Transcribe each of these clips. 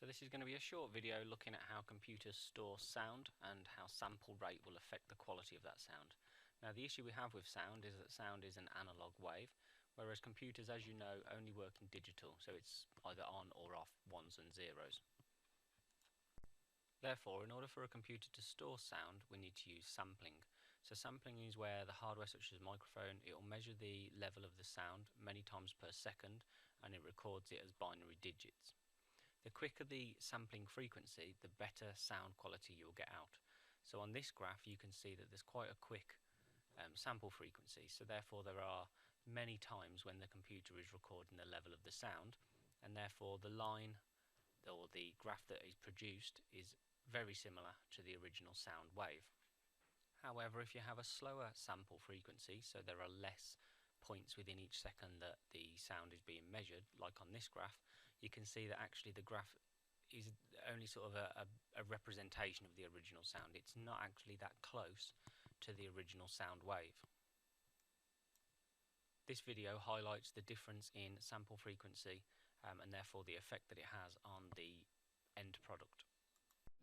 So this is going to be a short video looking at how computers store sound and how sample rate will affect the quality of that sound. Now the issue we have with sound is that sound is an analog wave, whereas computers, as you know, only work in digital, so it's either on or off, ones and zeros. Therefore, in order for a computer to store sound, we need to use sampling. So sampling is where the hardware, such as a microphone, it will measure the level of the sound many times per second, and it records it as binary digits. The quicker the sampling frequency, the better sound quality you'll get out. So on this graph you can see that there's quite a quick sample frequency, so therefore there are many times when the computer is recording the level of the sound, and therefore the line or the graph that is produced is very similar to the original sound wave. However, if you have a slower sample frequency, so there are less points within each second that the sound is being measured, like on this graph, you can see that actually the graph is only sort of a representation of the original sound. It's not actually that close to the original sound wave. This video highlights the difference in sample frequency and therefore the effect that it has on the end product.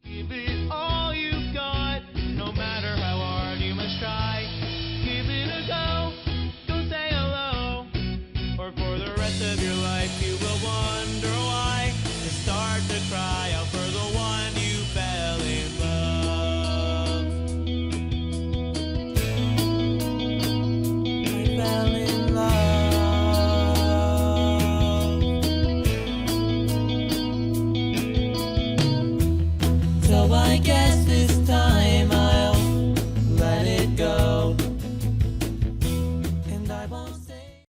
Give it all you've got, no matter how hard you must try.